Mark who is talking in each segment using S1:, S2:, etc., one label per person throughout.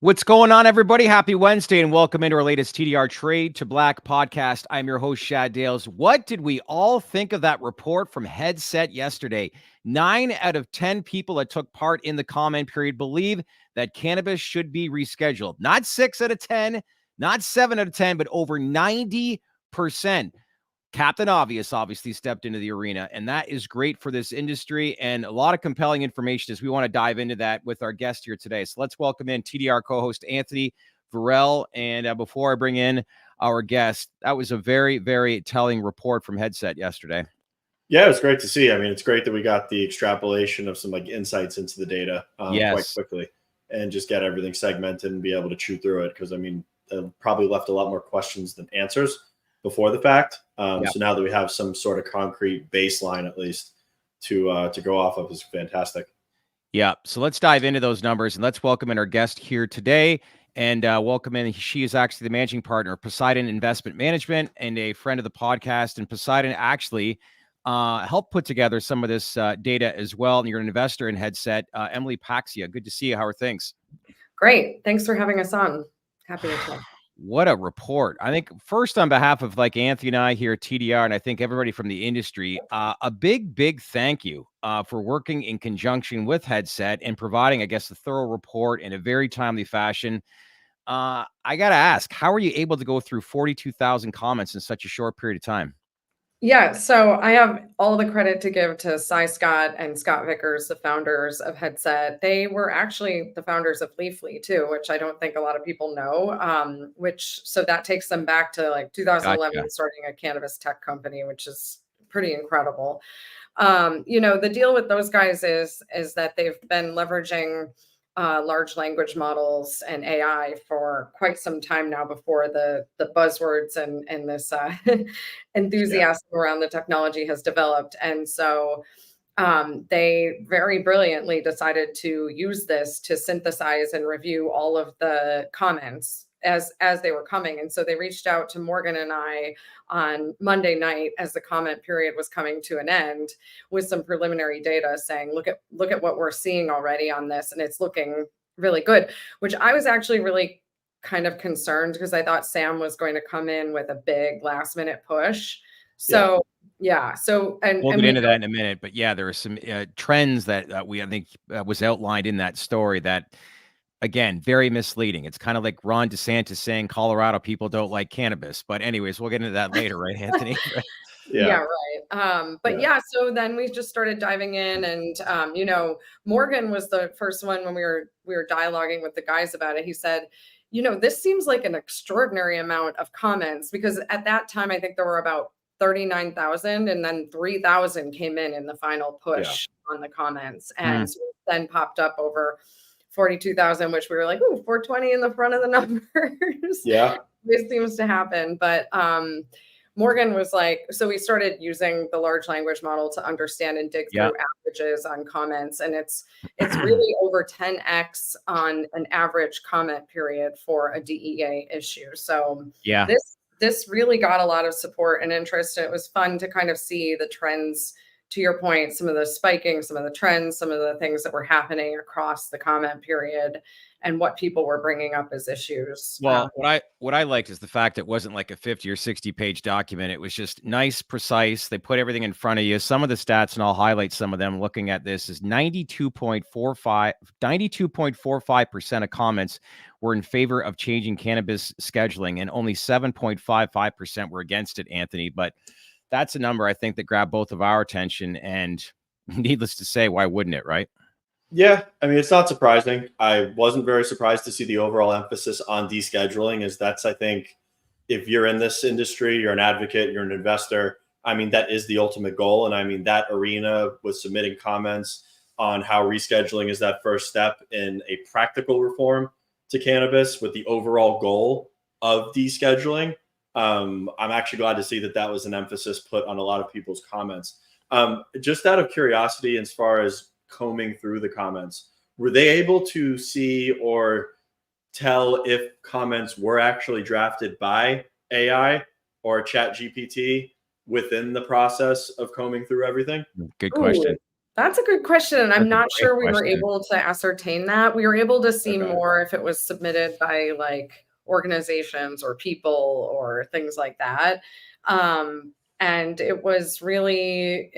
S1: What's going on, everybody? Happy Wednesday and welcome into our latest TDR Trade to Black podcast. I'm your host, sdales. What did we all think of that report from Headset yesterday? 9 out of 10 people that took part in the comment period believe that cannabis should be rescheduled. Not 6 out of 10, not 7 out of 10, but over 90%. Captain Obvious obviously stepped into the arena, and that is great for this industry and a lot of compelling information as we want to dive into that with our guest here today. So let's welcome in TDR co-host Anthony Varrell. And before I bring in our guest, that was a very, very telling report from Headset yesterday.
S2: Yeah, it was great to see. I mean, it's great that we got the extrapolation of some insights into the data quite quickly and just get everything segmented and be able to chew through it. Because I mean, probably left a lot more questions than answers before the fact. So now that we have some sort of concrete baseline, at least to go off of, is fantastic.
S1: Yeah. So let's dive into those numbers and let's welcome in our guest here today. And welcome in. She is actually the managing partner of Poseidon Investment Management and a friend of the podcast. And Poseidon actually helped put together some of this data as well. And you're an investor in Headset. Emily Paxia, good to see you. How are things?
S3: Great. Thanks for having us on. Happy to talk.
S1: What a report. I think first on behalf of Anthony and I here at TDR, and I think everybody from the industry, a big thank you for working in conjunction with Headset and providing, I guess, a thorough report in a very timely fashion. I got to ask, how are you able to go through 42,000 comments in such a short period of time?
S3: Yeah, so I have all the credit to give to Cy Scott and Scott Vickers, the founders of Headset. They were actually the founders of Leafly too, which I don't think a lot of people know. So that takes them back to 2011, gotcha, starting a cannabis tech company, which is pretty incredible. The deal with those guys is that they've been leveraging large language models and AI for quite some time now before the buzzwords and this enthusiasm around the technology has developed. And so they very brilliantly decided to use this to synthesize and review all of the comments as they were coming. And so they reached out to Morgan and I on Monday night as the comment period was coming to an end with some preliminary data saying, look at what we're seeing already on this. And it's looking really good, which I was actually really kind of concerned because I thought Sam was going to come in with a big last minute push. So yeah. So, and
S1: we'll get into that in a minute, but yeah, there are some trends that I think was outlined in that story that, again, very misleading. It's kind of like Ron DeSantis saying Colorado people don't like cannabis. But anyways, we'll get into that later, right, Anthony?
S3: Yeah, right. So then we just started diving in and, Morgan was the first one when we were dialoguing with the guys about it. He said, this seems like an extraordinary amount of comments because at that time, I think there were about 39,000 and then 3,000 came in the final push on the comments. And so then popped up over 42,000, which we were like, ooh, 420 in the front of the numbers.
S2: Yeah.
S3: This seems to happen. But Morgan was like, so we started using the large language model to understand and dig through averages on comments. And it's really over 10x on an average comment period for a DEA issue. So this really got a lot of support and interest. And it was fun to kind of see the trends, to your point, some of the spiking, some of the trends, some of the things that were happening across the comment period and what people were bringing up as issues.
S1: Well, what I liked is the fact it wasn't like a 50 or 60 page document. It was just nice, precise. They put everything in front of you. Some of the stats, and I'll highlight some of them looking at this, is 92.45% of comments were in favor of changing cannabis scheduling, and only 7.55% were against it, Anthony. But that's a number I think that grabbed both of our attention, and needless to say, why wouldn't it, right?
S2: Yeah, I mean, it's not surprising. I wasn't very surprised to see the overall emphasis on descheduling, as that's, I think, if you're in this industry, you're an advocate, you're an investor, I mean, that is the ultimate goal. And I mean, that arena was submitting comments on how rescheduling is that first step in a practical reform to cannabis with the overall goal of descheduling. I'm actually glad to see that was an emphasis put on a lot of people's comments. Just out of curiosity, as far as combing through the comments, were they able to see or tell if comments were actually drafted by AI or ChatGPT within the process of combing through everything?
S1: Good question.
S3: That's a good question. And I'm
S1: That's a
S3: not
S1: great
S3: sure we were
S1: question.
S3: able to ascertain that. We were able to see
S2: Okay.
S3: more if it was submitted by like organizations or people or things like that. And it was really,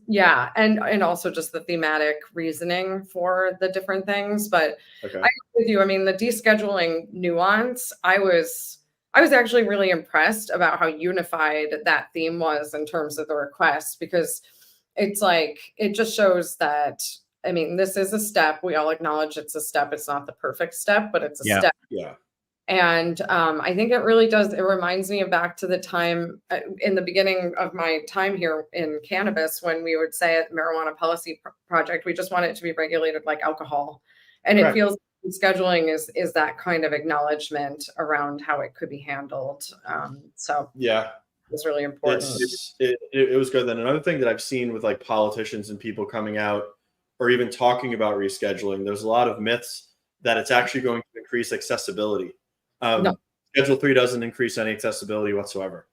S3: yeah. And also just the thematic reasoning for the different things. But
S2: Okay.
S3: I agree with you. I mean, the descheduling nuance, I was actually really impressed about how unified that theme was in terms of the request, because it's like, it just shows that, I mean, this is a step. We all acknowledge it's a step. It's not the perfect step, but it's a
S1: Yeah.
S3: step.
S2: Yeah.
S3: And I think it really does. It reminds me of back to the time in the beginning of my time here in cannabis, when we would say at Marijuana Policy Project, we just want it to be regulated like alcohol. And it
S2: Right.
S3: feels scheduling is that kind of acknowledgement around how it could be handled. So
S2: Yeah.
S3: it's really important.
S2: It was good. Then another thing that I've seen with like politicians and people coming out or even talking about rescheduling, there's a lot of myths that it's actually going to increase accessibility.
S3: No.
S2: Schedule 3 doesn't increase any accessibility whatsoever,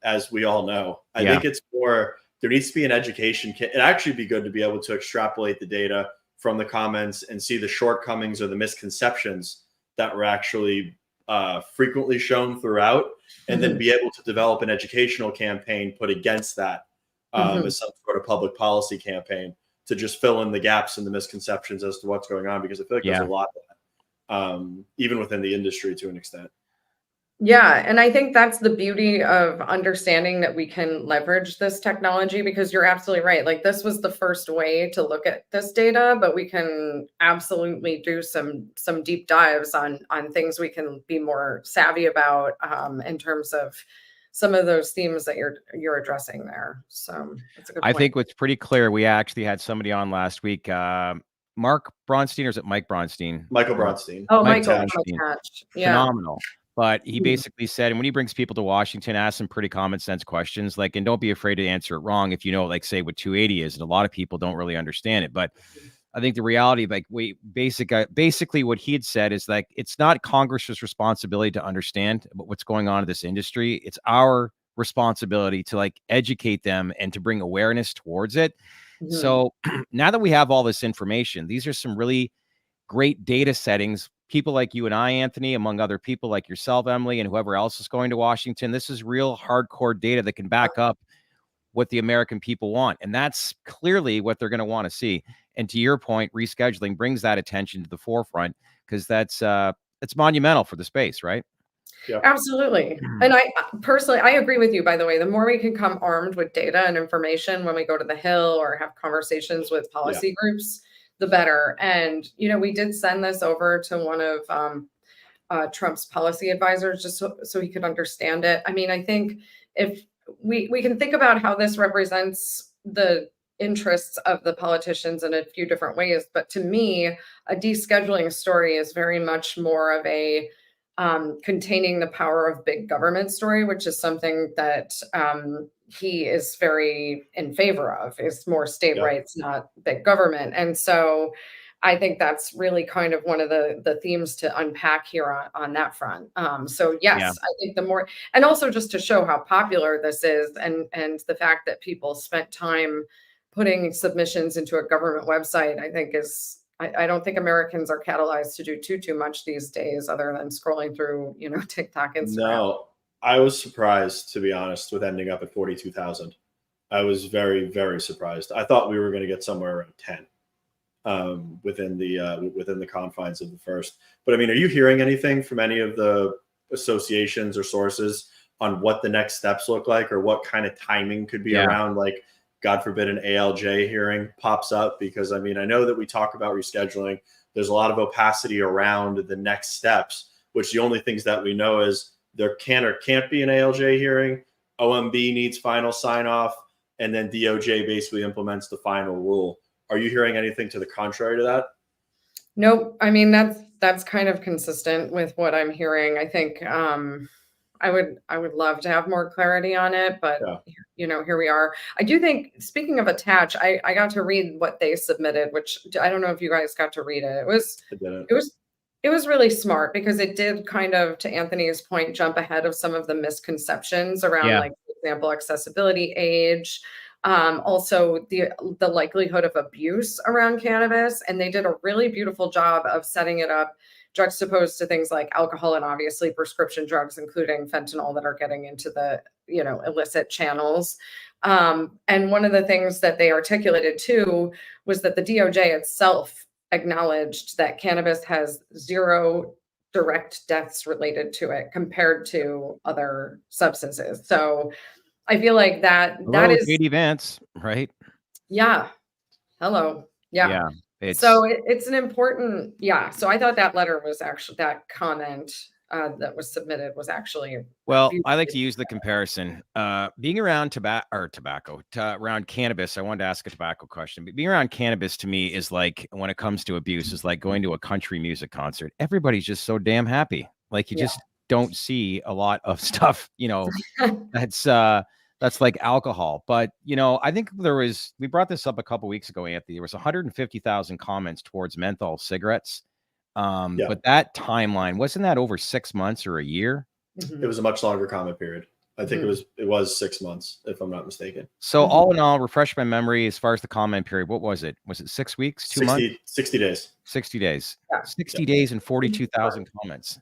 S2: as we all know. I
S1: Yeah.
S2: think it's more, there needs to be an education. It'd actually be good to be able to extrapolate the data from the comments and see the shortcomings or the misconceptions that were actually frequently shown throughout, and then be able to develop an educational campaign put against that as some sort of public policy campaign to just fill in the gaps and the misconceptions as to what's going on, because I feel like there's a lot of that, even within the industry to an extent.
S3: Yeah, and I think that's the beauty of understanding that we can leverage this technology, because you're absolutely right. Like, this was the first way to look at this data, but we can absolutely do some deep dives on things we can be more savvy about in terms of some of those themes that you're addressing there. So that's a good
S1: I
S3: point.
S1: think what's pretty clear, we actually had somebody on last week, Mark Bronstein, or is it Mike Bronstein?
S2: Michael Bronstein.
S3: Oh,
S1: Mike
S3: Michael
S1: Bronstein.
S3: attached. Yeah.
S1: Phenomenal. But he basically said, and when he brings people to Washington, ask some pretty common sense questions, like, and don't be afraid to answer it wrong if you know, like, say what 280 is. And a lot of people don't really understand it. But I think the reality of, like, basically what he had said is, like, it's not Congress's responsibility to understand what's going on in this industry. It's our responsibility to, like, educate them and to bring awareness towards it. So now that we have all this information, these are some really great data settings. People like you and I, Anthony, among other people like yourself, Emily, and whoever else is going to Washington, this is real hardcore data that can back up what the American people want. And that's clearly what they're going to want to see. And to your point, rescheduling brings that attention to the forefront, because that's it's monumental for the space, right?
S2: Yeah.
S3: Absolutely. And I personally, I agree with you, by the way. The more we can come armed with data and information when we go to the Hill or have conversations with policy groups, the better. And, we did send this over to one of Trump's policy advisors just so he could understand it. I mean, I think if we can think about how this represents the interests of the politicians in a few different ways, but to me, a descheduling story is very much more of a containing the power of big government story, which is something that he is very in favor of. It's more state rights, not big government. And so I think that's really kind of one of the themes to unpack here on that front. So yes, I think the more, and also just to show how popular this is, and the fact that people spent time putting submissions into a government website, I think is, I don't think Americans are catalyzed to do too much these days other than scrolling through, TikTok, Instagram.
S2: No, I was surprised, to be honest, with ending up at 42,000. I was very, very surprised. I thought we were going to get somewhere around 10 within the confines of the first. But I mean, are you hearing anything from any of the associations or sources on what the next steps look like, or what kind of timing could be around, like, God forbid, an ALJ hearing pops up? Because I mean, I know that we talk about rescheduling. There's a lot of opacity around the next steps, which the only things that we know is there can or can't be an ALJ hearing. OMB needs final sign off, and then DOJ basically implements the final rule. Are you hearing anything to the contrary to that?
S3: Nope. I mean, that's kind of consistent with what I'm hearing. I think I would love to have more clarity on it, but here we are. I do think, speaking of attach, I got to read what they submitted, which I don't know if you guys got to read it. It was really smart, because it did kind of, to Anthony's point, jump ahead of some of the misconceptions around, like, for example, accessibility age. Also the likelihood of abuse around cannabis. And they did a really beautiful job of setting it up juxtaposed to things like alcohol and obviously prescription drugs, including fentanyl, that are getting into the, illicit channels. And one of the things that they articulated too was that the DOJ itself acknowledged that cannabis has 0 direct deaths related to it compared to other substances. So I feel like that is
S1: J.D. Vance, right?
S3: Yeah. Hello. Yeah.
S1: Yeah.
S3: So it's an important, so I thought that letter was actually, that comment that was submitted was actually.
S1: Well, I like to use the comparison. Being around around cannabis, I wanted to ask a tobacco question, but being around cannabis to me is like, when it comes to abuse, is like going to a country music concert. Everybody's just so damn happy. Like you just don't see a lot of stuff, that's like alcohol. But, I think we brought this up a couple weeks ago, Anthony. There was 150,000 comments towards menthol cigarettes. But that timeline, wasn't that over 6 months or a year?
S3: Mhm.
S2: It was a much longer comment period. I think it was 6 months, if I'm not mistaken.
S1: So all in all, refresh my memory as far as the comment period. What was it? Was it 6 weeks, 2 months?
S2: 60 days.
S1: 60 days.
S3: Yeah.
S1: 60 days and 42,000 comments.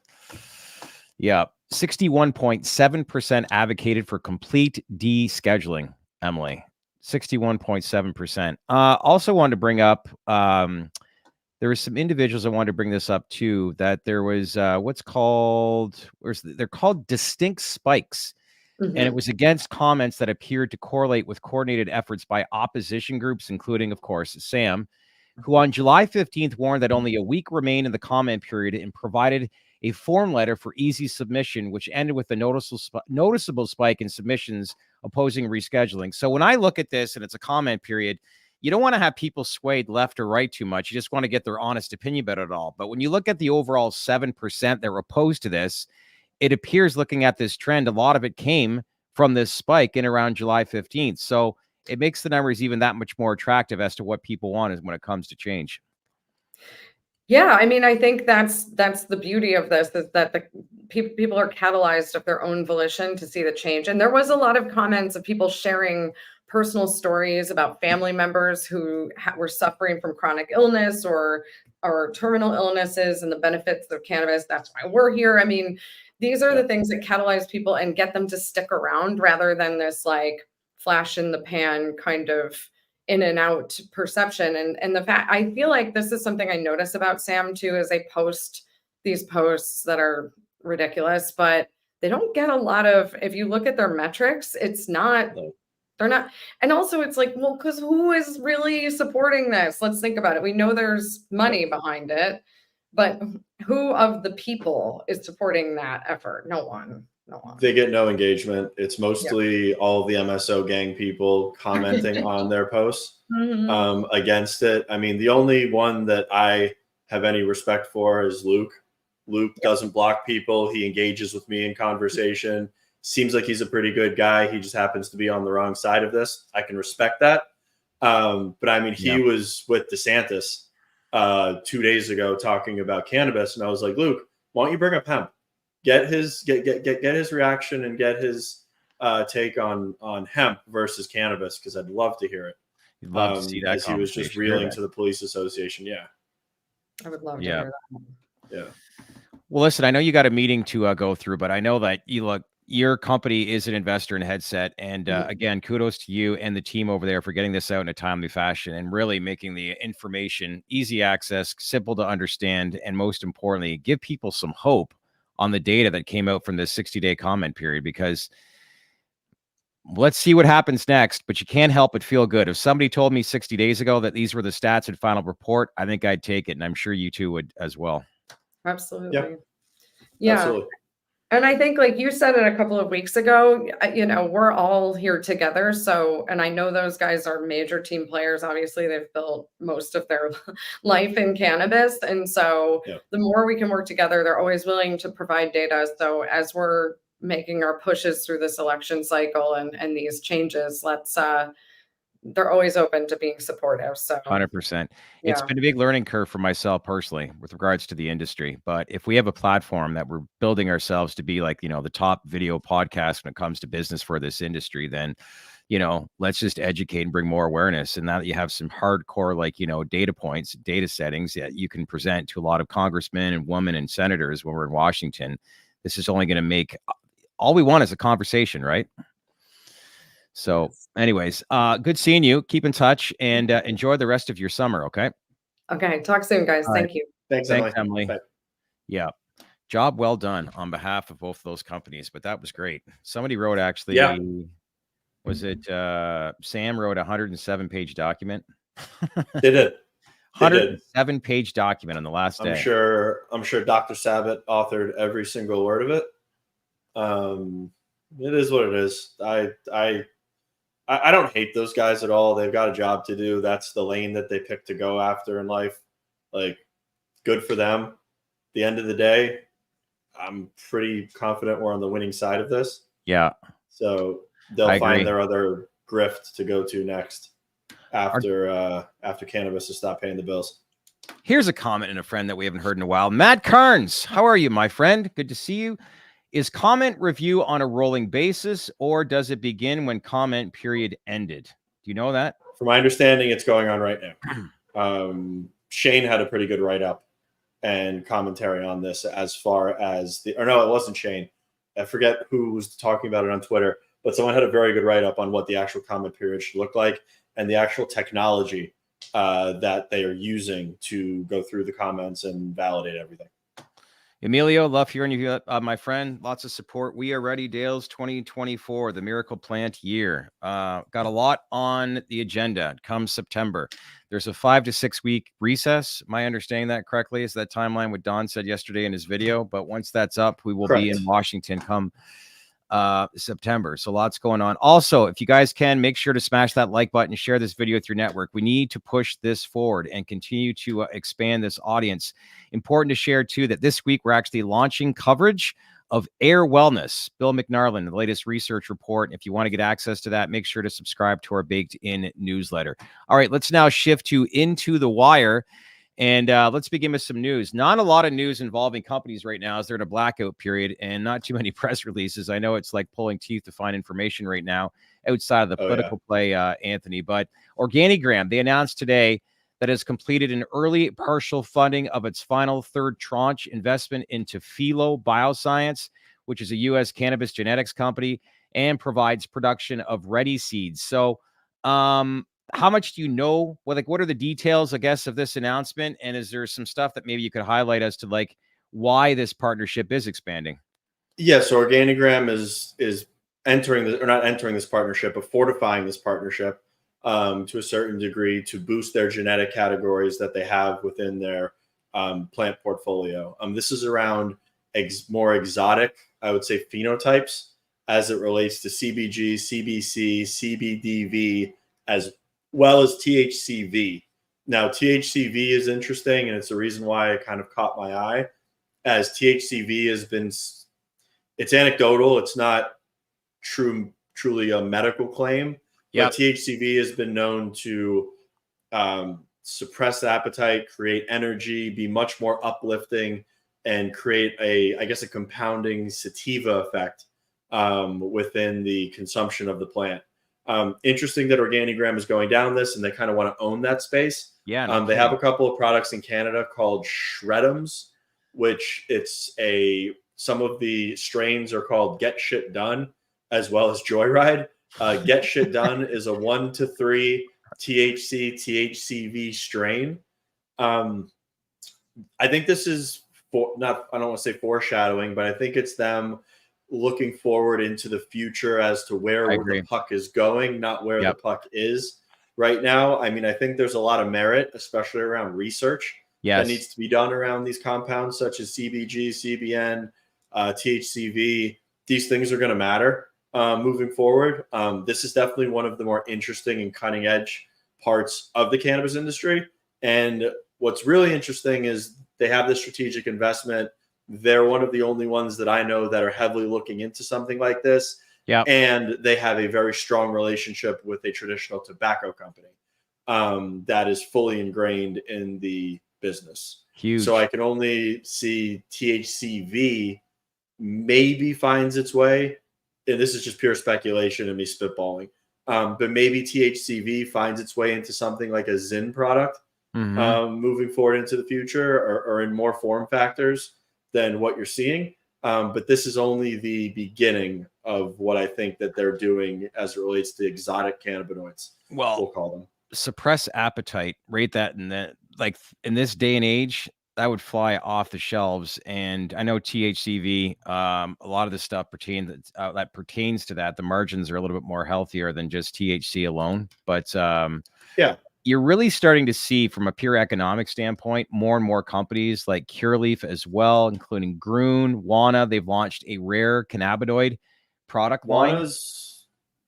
S1: Yeah. 61.7% advocated for complete descheduling, Emily. 61.7%. Also wanted to bring up, there was some individuals I wanted to bring this up too, that there was they're called distinct spikes. And it was against comments that appeared to correlate with coordinated efforts by opposition groups, including, of course, SAM, who on July 15th warned that only a week remained in the comment period and provided a form letter for easy submission, which ended with a noticeable spike in submissions opposing rescheduling. So when I look at this and it's a comment period, you don't want to have people swayed left or right too much. You just want to get their honest opinion about it all. But when you look at the overall 7% that were opposed to this, it appears, looking at this trend, a lot of it came from this spike in around July 15th. So it makes the numbers even that much more attractive as to what people want when it comes to change.
S3: Yeah, I mean, I think that's the beauty of this, is that the people are catalyzed of their own volition to see the change. And there was a lot of comments of people sharing personal stories about family members who were suffering from chronic illness or terminal illnesses and the benefits of cannabis. That's why we're here. I mean, these are the things that catalyze people and get them to stick around, rather than this like flash in the pan kind of in and out perception. And the fact, I feel like this is something I notice about Sam too, is they post these posts that are ridiculous, but they don't get a lot of, if you look at their metrics, it's not, they're not. And also it's like, well, because who is really supporting this? Let's think about it. We know there's money behind it, but who of the people is supporting that effort? No one.
S2: They get no engagement. It's mostly all of the MSO gang people commenting on their posts against it. I mean, the only one that I have any respect for is Luke. Luke doesn't block people. He engages with me in conversation. Seems like he's a pretty good guy. He just happens to be on the wrong side of this. I can respect that. But I mean, he was with DeSantis 2 days ago talking about cannabis. And I was like, Luke, why don't you bring up hemp? Get his reaction and get his take on hemp versus cannabis, because I'd love to hear it.
S1: You'd love to see that.
S2: As he was just reeling to the police association. Yeah,
S3: I would love to hear that.
S2: Yeah.
S1: Well, listen, I know you got a meeting to go through, but I know that your company is an investor in Headset, and again, kudos to you and the team over there for getting this out in a timely fashion and really making the information easy access, simple to understand, and most importantly, give people some hope on the data that came out from this 60-day comment period, because let's see what happens next, but you can't help but feel good. If somebody told me 60 days ago that these were the stats and final report, I think I'd take it, and I'm sure you two would as well.
S3: Absolutely. Yeah. Absolutely. And I think, like you said it a couple of weeks ago, we're all here together. So, and I know those guys are major team players. Obviously, they've built most of their life in cannabis. And so the more we can work together, they're always willing to provide data. So as we're making our pushes through this election cycle and these changes, they're always open to being supportive. So
S1: 100%. It's been a big learning curve for myself personally with regards to the industry. But if we have a platform that we're building ourselves to be like, the top video podcast when it comes to business for this industry, then let's just educate and bring more awareness. And now that you have some hardcore, data points, data settings that you can present to a lot of congressmen and women and senators when we're in Washington, this is only going to make, all we want is a conversation, right? So anyways, good seeing you. Keep in touch and enjoy the rest of your summer. Okay.
S3: Okay. Talk soon, guys.
S1: All right.
S3: Thank you.
S2: Thanks, Emily. Bye.
S1: Yeah. Job well done on behalf of both of those companies, but that was great. Somebody wrote actually, was it Sam wrote a 107-page document?
S2: They did.
S1: 107-page document on the last day.
S2: I'm sure Dr. Sabat authored every single word of it. It is what it is. I don't hate those guys at all. They've got a job to do. That's the lane that they pick to go after in life. Like, good for them. At the end of the day, I'm pretty confident we're on the winning side of this.
S1: Yeah.
S2: So they'll find their other grift to go to next after cannabis has stopped paying the bills.
S1: Here's a comment and a friend that we haven't heard in a while. Matt Carnes, how are you, my friend? Good to see you. Is comment review on a rolling basis, or does it begin when comment period ended? Do you know that?
S2: From my understanding, it's going on right now. Shane had a pretty good write-up and commentary on this as far as it wasn't Shane. I forget who was talking about it on Twitter, but someone had a very good write-up on what the actual comment period should look like and the actual technology that they are using to go through the comments and validate everything.
S1: Emilio, love hearing you, my friend. Lots of support. We are ready, Dales 2024, the miracle plant year. Got a lot on the agenda come September. There's a 5 to 6 week recess. My understanding that correctly is that timeline what Don said yesterday in his video. But once that's up, we will be in Washington come September. So lots going on. Also, if you guys can, make sure to smash that like button, share this video with your network. We need to push this forward and continue to expand this audience. Important to share too that this week we're actually launching coverage of air wellness. Bill McNarland, the latest research report. If you want to get access to that, make sure to subscribe to our Baked In newsletter. All right, let's now shift to Into the Wire. And let's begin with some news. Not a lot of news involving companies right now as they're in a blackout period and not too many press releases. I know it's like pulling teeth to find information right now outside of the political play, Anthony. But Organigram, they announced today that has completed an early partial funding of its final third tranche investment into Phylos Bioscience, which is a U.S. cannabis genetics company and provides production of ready seeds. So, how much do you know? What are the details, I guess, of this announcement? And is there some stuff that maybe you could highlight as to why this partnership is expanding?
S2: Yes, so Organigram is entering not entering this partnership, but fortifying this partnership to a certain degree to boost their genetic categories that they have within their plant portfolio. This is around more exotic, I would say, phenotypes as it relates to CBG, CBC, CBDV, as well as THCV. Now, THCV is interesting, and it's the reason why it kind of caught my eye, as THCV has been, it's anecdotal. It's not truly a medical claim, but THCV has been known to suppress appetite, create energy, be much more uplifting, and create a compounding sativa effect within the consumption of the plant. Interesting that Organigram is going down this and they kind of want to own that space. They have a couple of products in Canada called Shredums, which some of the strains are called Get Shit Done as well as Joyride. Get Shit Done is a 1 to 3 THC, THCV strain. I think this is I don't want to say foreshadowing, but I think it's them looking forward into the future as to where the puck is going, not where the puck is right now. I mean, I think there's a lot of merit, especially around research that needs to be done around these compounds such as CBG, CBN, THCV. These things are going to matter moving forward. This is definitely one of the more interesting and cutting edge parts of the cannabis industry. And what's really interesting is they have this strategic investment. They're one of the only ones that I know that are heavily looking into something like this. And they have a very strong relationship with a traditional tobacco company that is fully ingrained in the business.
S1: Huge.
S2: So I can only see THCV maybe finds its way, and this is just pure speculation and me spitballing, But maybe THCV finds its way into something like a Zyn product moving forward into the future, or in more form factors than what you're seeing. But this is only the beginning of what I think that they're doing as it relates to exotic cannabinoids.
S1: Well,
S2: we'll call them.
S1: Suppress appetite, rate that in that, like in this day and age, that would fly off the shelves. And I know THCV, a lot of this stuff that pertains to that. The margins are a little bit more healthier than just THC alone. But
S2: yeah,
S1: you're really starting to see, from a pure economic standpoint, more and more companies like Curaleaf as well, including Groon, Wana. They've launched a rare cannabinoid product line.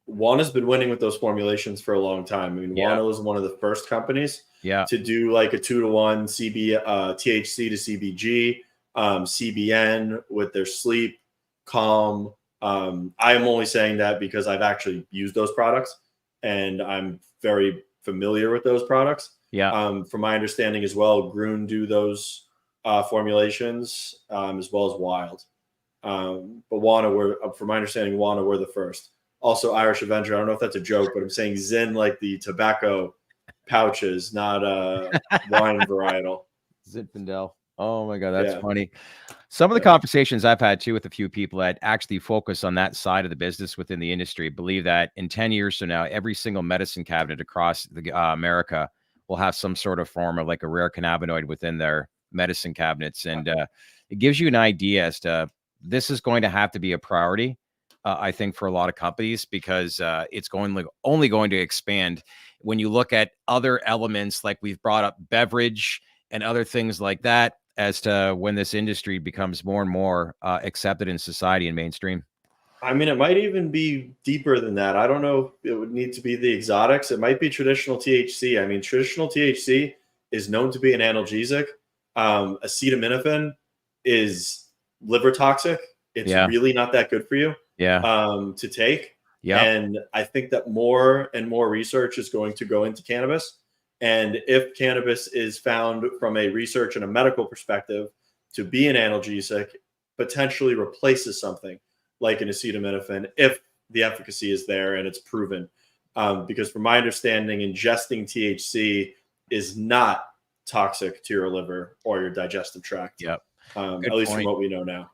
S2: Wana's been winning with those formulations for a long time. I mean, Wana was one of the first companies to do like a 2-to-1 THC to CBG, CBN with their sleep, calm. I'm only saying that because I've actually used those products and I'm very familiar with those products. From my understanding as well, Groon do those formulations as well as Wild. But Wana from my understanding, Wana were the first. Also, Irish Avenger. I don't know if that's a joke, but I'm saying Zyn like the tobacco pouches, not wine varietal.
S1: Zinfandel. Oh my God, that's funny. Some of the conversations I've had too with a few people that actually focus on that side of the business within the industry believe that in 10 years from now, every single medicine cabinet across the America will have some sort of form of like a rare cannabinoid within their medicine cabinets. And it gives you an idea as to this is going to have to be a priority, I think, for a lot of companies, because it's only going to expand. When you look at other elements, like we've brought up beverage and other things like that, as to when this industry becomes more and more accepted in society and mainstream.
S2: I mean, it might even be deeper than that. I don't know if it would need to be the exotics. It might be traditional THC. I mean, traditional THC is known to be an analgesic. Acetaminophen is liver toxic. It's really not that good for you to take. And I think that more and more research is going to go into cannabis. And if cannabis is found from a research and a medical perspective to be an analgesic, potentially replaces something like an acetaminophen if the efficacy is there and it's proven. Because from my understanding, ingesting THC is not toxic to your liver or your digestive tract. At least from what we know now.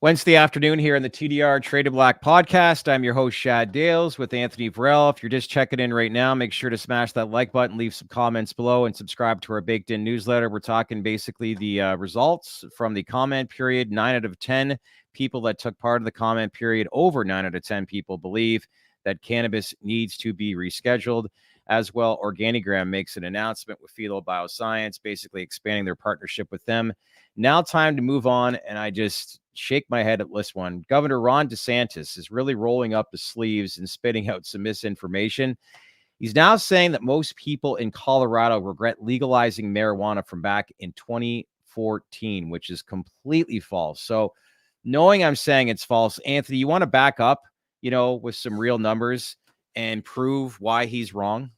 S1: Wednesday afternoon here in the TDR Traded Black podcast. I'm your host, Shad Dales, with Anthony Varrell. If you're just checking in right now, make sure to smash that like button, leave some comments below, and subscribe to our Baked In newsletter. We're talking basically the results from the comment period. 9 out of 10 people that took part of the comment period, over 9 out of 10 people believe that cannabis needs to be rescheduled. As well, Organigram makes an announcement with Phylos Bioscience, basically expanding their partnership with them. Now time to move on, and I just shake my head at this one. Governor Ron DeSantis is really rolling up his sleeves and spitting out some misinformation. He's now saying that most people in Colorado regret legalizing marijuana from back in 2014, which is completely false. So knowing I'm saying it's false, Anthony, you want to back up, with some real numbers and prove why he's wrong?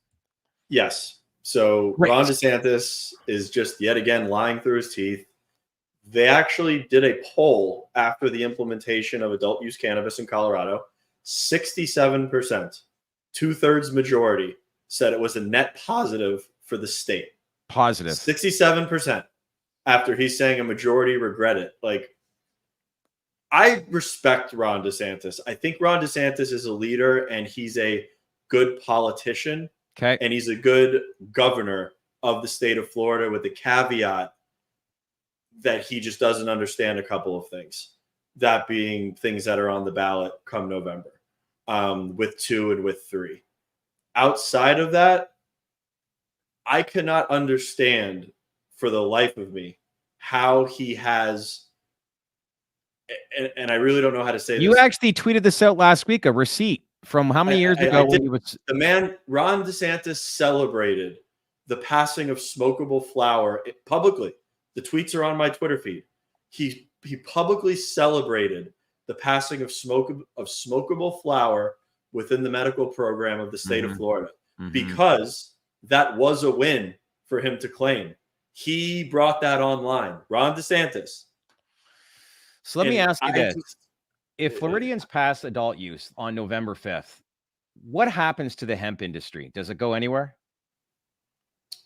S2: Yes. So Ron DeSantis is just yet again lying through his teeth. They actually did a poll after the implementation of adult use cannabis in Colorado. 67%, 2/3 majority, said it was a net positive for the state.
S1: Positive.
S2: 67%, after he's saying a majority regret it. Like, I respect Ron DeSantis. I think Ron DeSantis is a leader and he's a good politician.
S1: Okay.
S2: And he's a good governor of the state of Florida, with the caveat that he just doesn't understand a couple of things. That being things that are on the ballot come November, with 2 and with 3. Outside of that, I cannot understand for the life of me how he has, and I really don't know how to say this.
S1: You actually tweeted this out last week, a receipt from how many years ago?
S2: The man, Ron DeSantis, celebrated the passing of smokable flower publicly. The tweets are on my Twitter feed. He publicly celebrated the passing of smokable flower within the medical program of the state of Florida, because that was a win for him to claim. He brought that online, Ron DeSantis.
S1: So let me ask you this. If Floridians pass adult use on November 5th, what happens to the hemp industry? Does it go anywhere?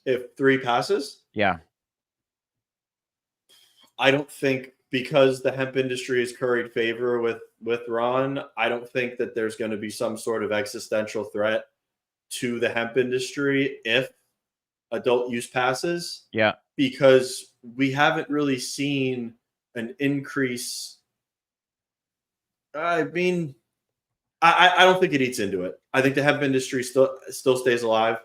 S2: If 3 passes,
S1: Yeah.
S2: I don't think, because the hemp industry has curried favor with Ron, I don't think that there's going to be some sort of existential threat to the hemp industry if adult use passes,
S1: Yeah.
S2: because we haven't really seen an increase. I mean, I don't think it eats into it. I think the hemp industry still stays alive.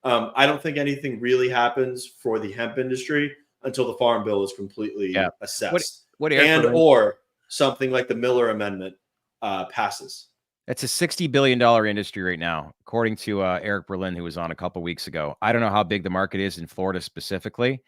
S2: I don't think anything really happens for the hemp industry until the farm bill is completely
S1: Yeah.
S2: assessed,
S1: What
S2: and
S1: Berlin,
S2: or something like the Miller Amendment passes.
S1: it's a $60 billion industry right now, according to Eric Berlin, who was on a couple weeks ago. I don't know how big the market is in Florida specifically,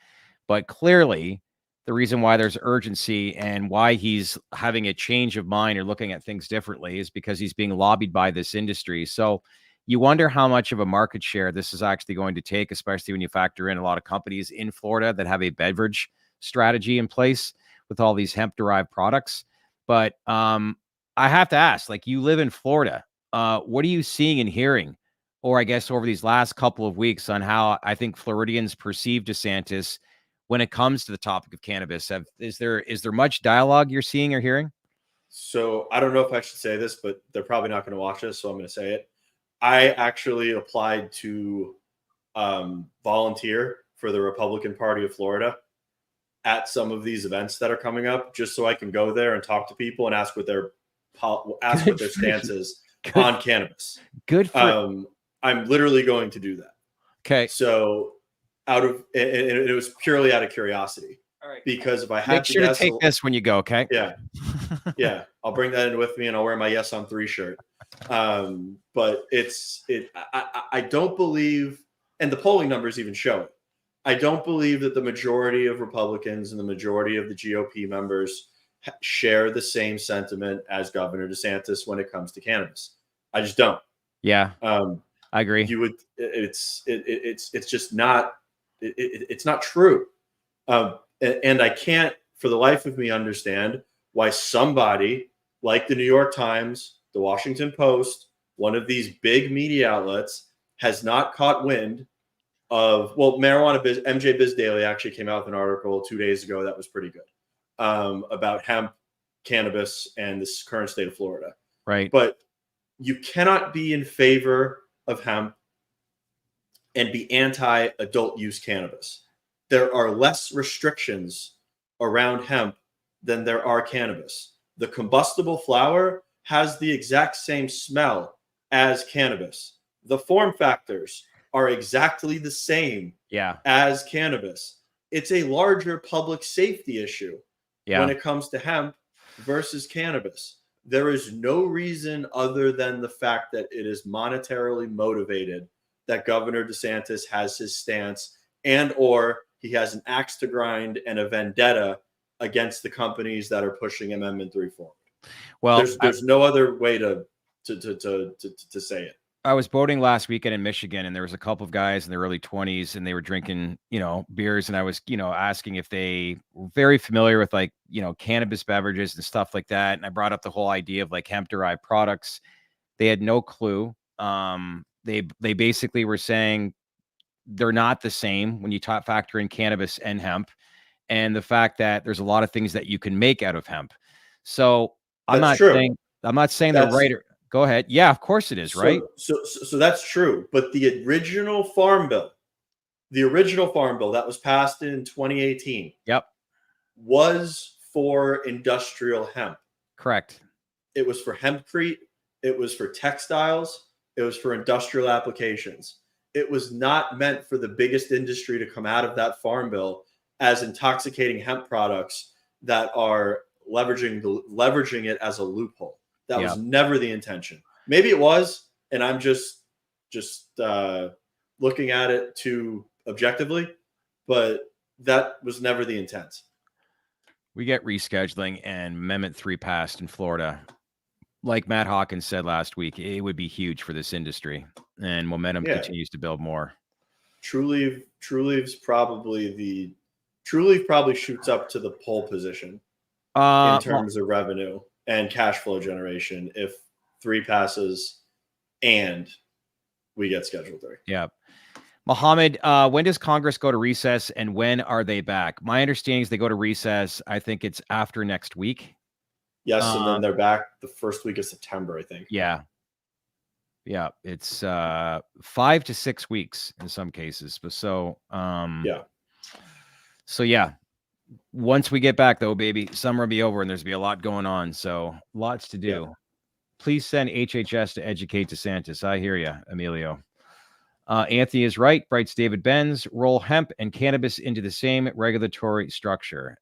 S1: but clearly the reason why there's urgency and why he's having a change of mind or looking at things differently is because he's being lobbied by this industry. So you wonder how much of a market share this is actually going to take, especially when you factor in a lot of companies in Florida that have a beverage strategy in place with all these hemp-derived products. But I have to ask, like, you live in Florida. What are you seeing and hearing, or I guess over these last couple of weeks, on how I think Floridians perceive DeSantis when it comes to the topic of cannabis? Is there much dialogue you're seeing or hearing?
S2: So I don't know if I should say this, but they're probably not going to watch this, so I'm going to say it. I actually applied to volunteer for the Republican Party of Florida at some of these events that are coming up, just so I can go there and talk to people and ask what their stance is on cannabis.
S1: Good for
S2: I'm literally going to do that.
S1: Okay.
S2: So it was purely out of curiosity.
S1: All right.
S2: Because if I had
S1: Make sure to take this when you go, okay?
S2: Yeah. Yeah. I'll bring that in with me, and I'll wear my Yes on 3 shirt. But I don't believe, and the polling numbers even show it, I don't believe that the majority of Republicans and the majority of the GOP members share the same sentiment as Governor DeSantis when it comes to cannabis. I just don't.
S1: Yeah. I agree.
S2: You would. It's just not. It's not true. And I can't, for the life of me, understand why somebody like the New York Times, the Washington Post, one of these big media outlets, has not caught wind of, well, MJ Biz Daily actually came out with an article 2 days ago that was pretty good, about hemp, cannabis, and this current state of Florida.
S1: Right.
S2: But you cannot be in favor of hemp and be anti-adult use cannabis. There are less restrictions around hemp than there are cannabis. The combustible flower has the exact same smell as cannabis. The form factors are exactly the same as cannabis. It's a larger public safety issue when it comes to hemp versus cannabis. There is no reason other than the fact that it is monetarily motivated that Governor DeSantis has his stance, and or he has an axe to grind and a vendetta against the companies that are pushing Amendment 3 forward. Well, there's no other way to say it.
S1: I was boating last weekend in Michigan, and there was a couple of guys in their early 20s, and they were drinking, beers. And I was, asking if they were very familiar with, like, cannabis beverages and stuff like that. And I brought up the whole idea of, like, hemp-derived products. They had no clue. They basically were saying they're not the same when you factor in cannabis and hemp, and the fact that there's a lot of things that you can make out of hemp. So I'm not saying they're right. Go ahead. Yeah, of course it is, right?
S2: So that's true. But the original farm bill that was passed in 2018, was for industrial hemp.
S1: Correct.
S2: It was for hempcrete. It was for textiles. It was for industrial applications. It was not meant for the biggest industry to come out of that farm bill as intoxicating hemp products that are leveraging it as a loophole. That was never the intention. Maybe it was, and I'm just looking at it too objectively, but that was never the intent.
S1: We get rescheduling and Amendment 3 passed in Florida. Like Matt Hawkins said last week, it would be huge for this industry, and momentum continues to build more.
S2: TruLeaf probably shoots up to the pole position in terms of revenue and cash flow generation if 3 passes and we get Schedule 3.
S1: Yeah. Mohammed, when does Congress go to recess and when are they back? My understanding is they go to recess. I think it's after next week.
S2: Yes, and then they're back the first week of September, I think.
S1: Yeah. Yeah, it's 5 to 6 weeks in some cases. But so yeah. Once we get back though, baby, summer will be over and there's be a lot going on. So lots to do.
S2: Yeah.
S1: Please send HHS to educate DeSantis. I hear you, Emilio. Anthony is right. Writes David Benz. Roll hemp and cannabis into the same regulatory structure.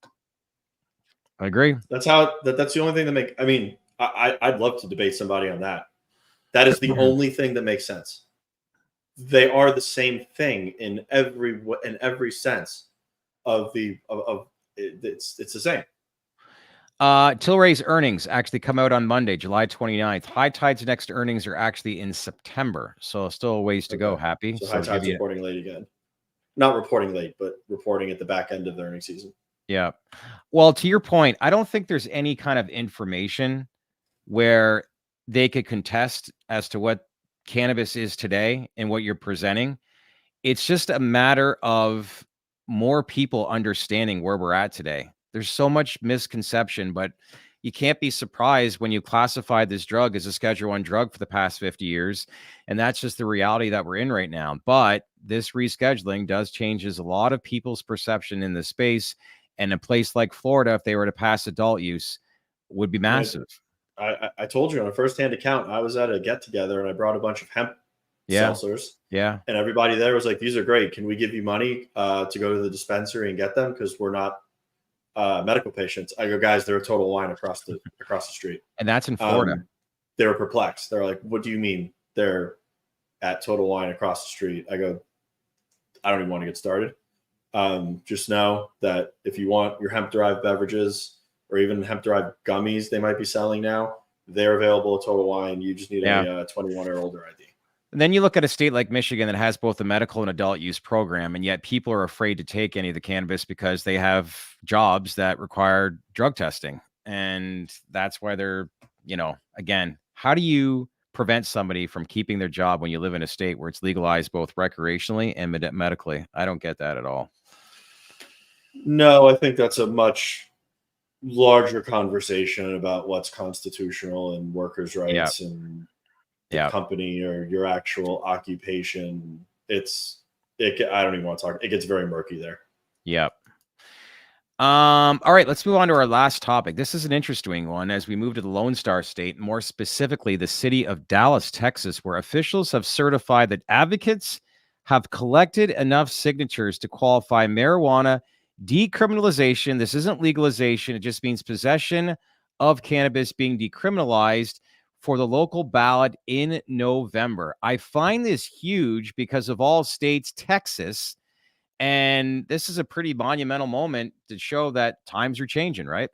S1: I agree.
S2: That's the only thing that make. I mean, I'd love to debate somebody on that. That is the only thing that makes sense. They are the same thing in every sense of it's the same.
S1: Tilray's earnings actually come out on Monday, July 29th. High Tide's next earnings are actually in September, so still a ways to go. Happy.
S2: So High Tide's reporting late again. Not reporting late, but reporting at the back end of the earnings season.
S1: Yeah. Well, to your point, I don't think there's any kind of information where they could contest as to what cannabis is today and what you're presenting. It's just a matter of more people understanding where we're at today. There's so much misconception, but you can't be surprised when you classify this drug as a Schedule I drug for the past 50 years. And that's just the reality that we're in right now. But this rescheduling does changes a lot of people's perception in this space. And a place like Florida, if they were to pass adult use, would be massive.
S2: I told you on a firsthand account, I was at a get-together and I brought a bunch of hemp seltzers.
S1: Yeah.
S2: And everybody there was like, these are great. Can we give you money to go to the dispensary and get them? Because we're not medical patients. I go, guys, they're a Total Wine across the street.
S1: And that's in Florida.
S2: They were perplexed. They're like, what do you mean they're at Total Wine across the street? I go, I don't even want to get started. Just know that if you want your hemp-derived beverages or even hemp-derived gummies they might be selling now, they're available at Total Wine. You just need a 21 or older ID.
S1: And then you look at a state like Michigan that has both a medical and adult use program, and yet people are afraid to take any of the cannabis because they have jobs that require drug testing. And that's why they're, again, how do you prevent somebody from keeping their job when you live in a state where it's legalized both recreationally and medically? I don't get that at all.
S2: No, I think that's a much larger conversation about what's constitutional and workers' rights and the company or your actual occupation. I don't even want to talk. It gets very murky there.
S1: Yep. All right, let's move on to our last topic. This is an interesting one as we move to the Lone Star State, more specifically the city of Dallas, Texas, where officials have certified that advocates have collected enough signatures to qualify marijuana decriminalization. This isn't legalization. It just means possession of cannabis being decriminalized for the local ballot in November. I find this huge because of all states, Texas, and this is a pretty monumental moment to show that times are changing, right?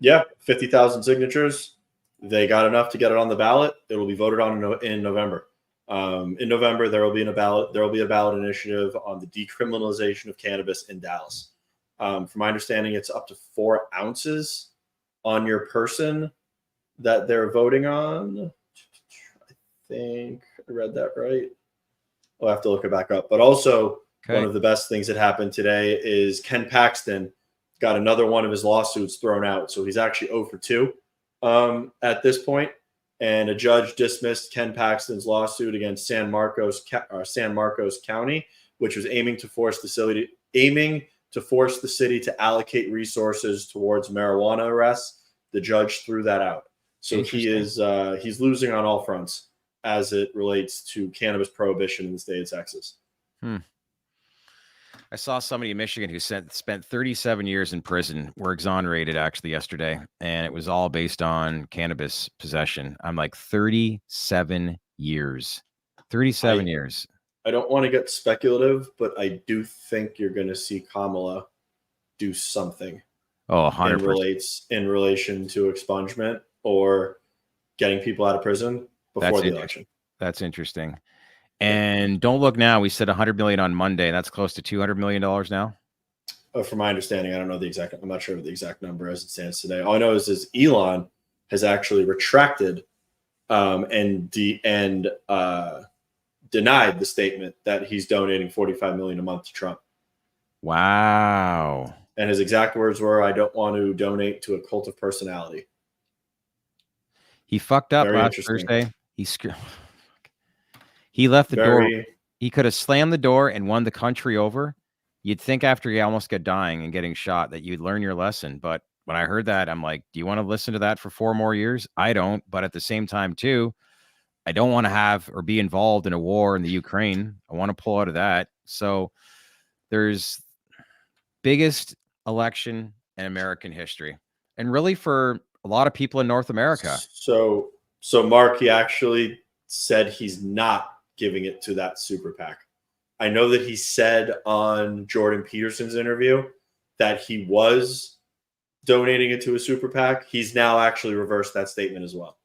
S2: Yeah, 50,000 signatures. They got enough to get it on the ballot. It will be voted on in November. In November, there will be a ballot initiative on the decriminalization of cannabis in Dallas. From my understanding, it's up to 4 ounces on your person that they're voting on. I think I read that right. I'll have to look it back up. But also, one of the best things that happened today is Ken Paxton got another one of his lawsuits thrown out. So he's actually 0 for 2 at this point. And a judge dismissed Ken Paxton's lawsuit against San Marcos County, which was aiming to force the city to allocate resources towards marijuana arrests. The judge threw that out. So he's losing on all fronts as it relates to cannabis prohibition in the state of Texas.
S1: I saw somebody in Michigan who spent 37 years in prison, were exonerated actually yesterday, and it was all based on cannabis possession. I'm like, 37 years. 37 years. I
S2: don't want to get speculative, but I do think you're going to see Kamala do something.
S1: Oh, 100%.
S2: In relation to expungement or getting people out of prison before the election.
S1: That's interesting. And don't look now. We said $100 million on Monday. That's close to $200 million now.
S2: From my understanding, I don't know the exact. I'm not sure of the exact number as it stands today. All I know is Elon has actually retracted and denied the statement that he's donating $45 million a month to Trump.
S1: Wow.
S2: And his exact words were, "I don't want to donate to a cult of personality."
S1: He fucked up
S2: Very
S1: last
S2: interesting.
S1: Thursday. He left the door.
S2: Very.
S1: He could have slammed the door and won the country over. You'd think after he almost got dying and getting shot that you'd learn your lesson. But when I heard that, I'm like, do you want to listen to that for 4 more years? I don't. But at the same time, too, I don't want to have or be involved in a war in the Ukraine. I want to pull out of that. So there's biggest election in American history, and really for a lot of people in North America.
S2: So Mark, he actually said he's not giving it to that super PAC. I know that he said on Jordan Peterson's interview that he was donating it to a super PAC. He's now actually reversed that statement as well.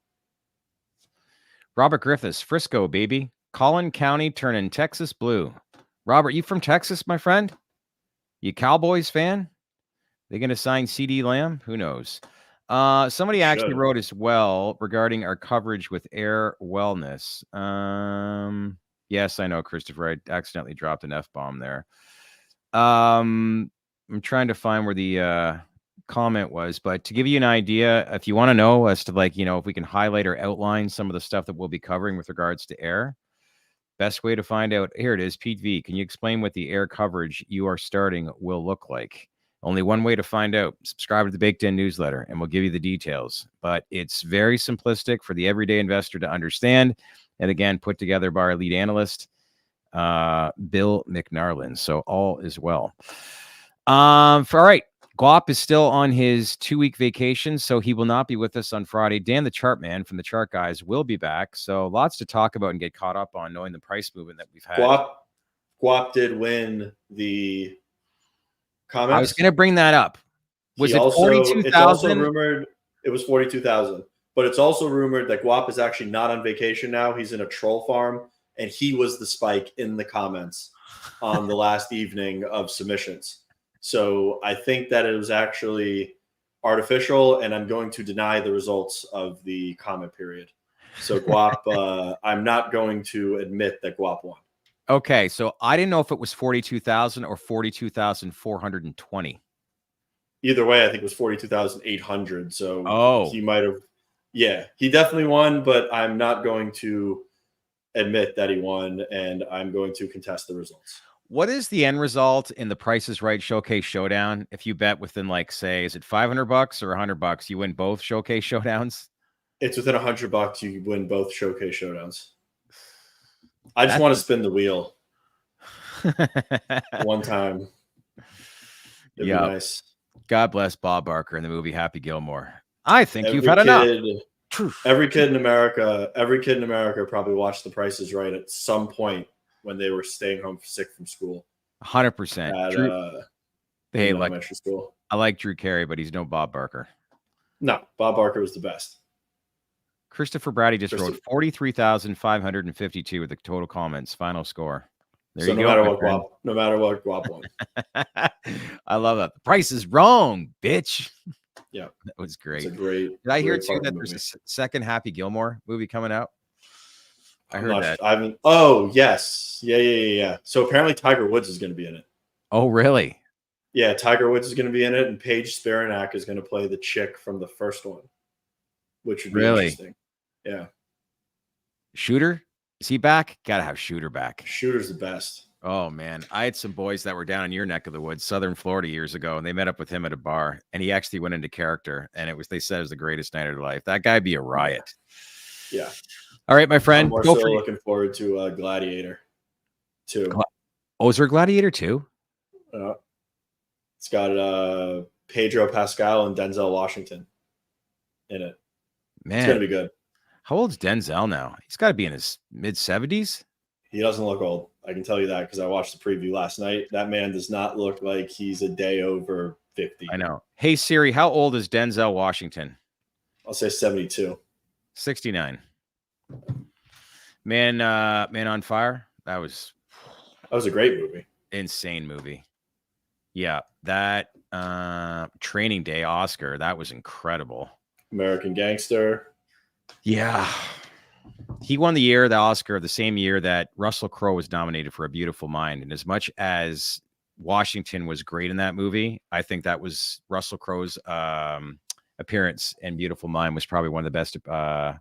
S1: Robert Griffiths, Frisco, baby. Collin County turning Texas blue. Robert, you from Texas, my friend? You Cowboys fan? They going to sign CD Lamb? Who knows? Somebody actually wrote as well regarding our coverage with Air Wellness. Yes, I know, Christopher. I accidentally dropped an F-bomb there. I'm trying to find where the comment was, but to give you an idea, if you want to know as to if we can highlight or outline some of the stuff that we'll be covering with regards to Air, best way to find out, here it is, Pete V. Can you explain what the Air coverage you are starting will look like? Only one way to find out. Subscribe to the Baked In newsletter, and we'll give you the details. But it's very simplistic for the everyday investor to understand. And again, put together by our lead analyst, Bill McNarland. So all is well. All right. Guap is still on his 2-week vacation, so he will not be with us on Friday. Dan, the chart man from the Chart Guys, will be back. So lots to talk about and get caught up on, knowing the price movement that we've had.
S2: Guap did win the comments.
S1: I was going to bring that up. Was it 42,000?
S2: It's also rumored it was 42,000, but it's also rumored that Guap is actually not on vacation now. He's in a troll farm, and he was the spike in the comments on the last evening of submissions. So I think that it was actually artificial, and I'm going to deny the results of the comment period. So Guap, I'm not going to admit that Guap won.
S1: Okay, so I didn't know if it was 42,000 or 42,420.
S2: Either way, I think it was 42,800. So he might have, he definitely won, but I'm not going to admit that he won, and I'm going to contest the results.
S1: What is the end result in the Price is Right Showcase Showdown? If you bet within, say, is it $500 or $100, you win both Showcase Showdowns?
S2: It's within $100, you win both Showcase Showdowns. I just want to spin the wheel one time. It'd be nice.
S1: God bless Bob Barker in the movie Happy Gilmore. I think you've had enough.
S2: Every kid in America probably watched The Price is Right at some point when they were staying home sick from school.
S1: 100%. Hey,
S2: elementary school.
S1: I like Drew Carey, but he's no Bob Barker.
S2: No, Bob Barker was the best.
S1: Christopher Brady just wrote 43,552 with the total comments. Final score. There you go.
S2: No matter what Guap won.
S1: I love that. The price is wrong, bitch.
S2: Yeah,
S1: that was great.
S2: It's a great.
S1: Did I hear too that there's a second Happy Gilmore movie coming out? I heard that.
S2: Oh yes, yeah. So apparently Tiger Woods is going to be in it.
S1: Oh really?
S2: Yeah, Tiger Woods is going to be in it, and Paige Spiranak is going to play the chick from the first one, which would be interesting. Yeah.
S1: Shooter, is he back? Gotta have Shooter back.
S2: Shooter's the best.
S1: Oh man, I had some boys that were down in your neck of the woods, Southern Florida, years ago, and they met up with him at a bar, and he actually went into character, and they said it was the greatest night of their life. That guy'd be a riot.
S2: Yeah.
S1: All right, my friend.
S2: I'm looking forward to Gladiator 2.
S1: Oh, is there Gladiator 2?
S2: It's got Pedro Pascal and Denzel Washington in it.
S1: Man,
S2: it's gonna be good.
S1: How old's Denzel now? He's got to be in his mid-70s.
S2: He doesn't look old. I can tell you that because I watched the preview last night. That man does not look like he's a day over 50.
S1: I know. Hey, Siri, how old is Denzel Washington?
S2: I'll say 72.
S1: 69. Man on Fire. That was
S2: a great movie.
S1: Insane movie. Yeah, that Training Day Oscar, that was incredible.
S2: American Gangster.
S1: Yeah. he won the Oscar the same year that Russell Crowe was nominated for A Beautiful Mind. And as much as Washington was great in that movie, I think that was Russell Crowe's appearance in Beautiful Mind was probably one of the best, I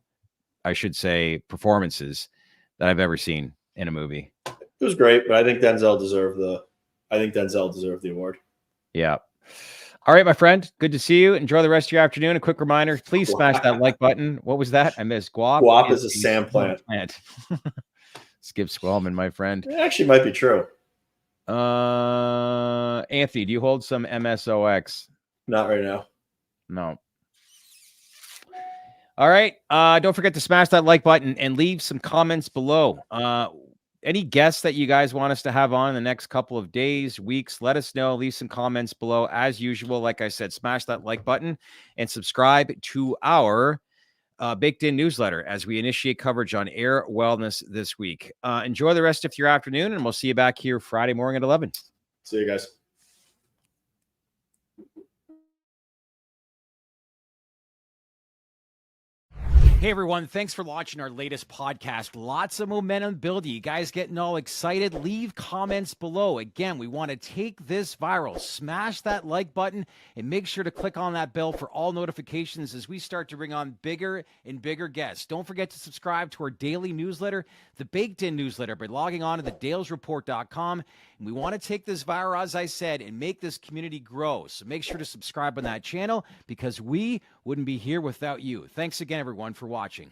S1: should say, performances that I've ever seen in a movie.
S2: It was great, but I think Denzel deserved the award.
S1: Yeah. All right, my friend. Good to see you. Enjoy the rest of your afternoon. A quick reminder, please smash that like button. What was that? I missed.
S2: Guap is a sand plant.
S1: Skip Squellman, my friend.
S2: It actually might be true.
S1: Anthony, do you hold some MSOX?
S2: Not right now.
S1: No. All right. Don't forget to smash that like button and leave some comments below. Any guests that you guys want us to have on in the next couple of days, weeks, let us know. Leave some comments below. As usual, like I said, smash that like button and subscribe to our Baked In newsletter as we initiate coverage on air wellness this week. Enjoy the rest of your afternoon, and we'll see you back here Friday morning at 11.
S2: See you guys.
S1: Hey everyone, thanks for watching our latest podcast. Lots of momentum building. You guys getting all excited? Leave comments below. Again, we want to take this viral. Smash that like button and make sure to click on that bell for all notifications as we start to bring on bigger and bigger guests. Don't forget to subscribe to our daily newsletter, the Baked In newsletter, by logging on to thedalesreport.com. And we want to take this viral, as I said, and make this community grow. So make sure to subscribe on that channel because we wouldn't be here without you. Thanks again, everyone, for watching.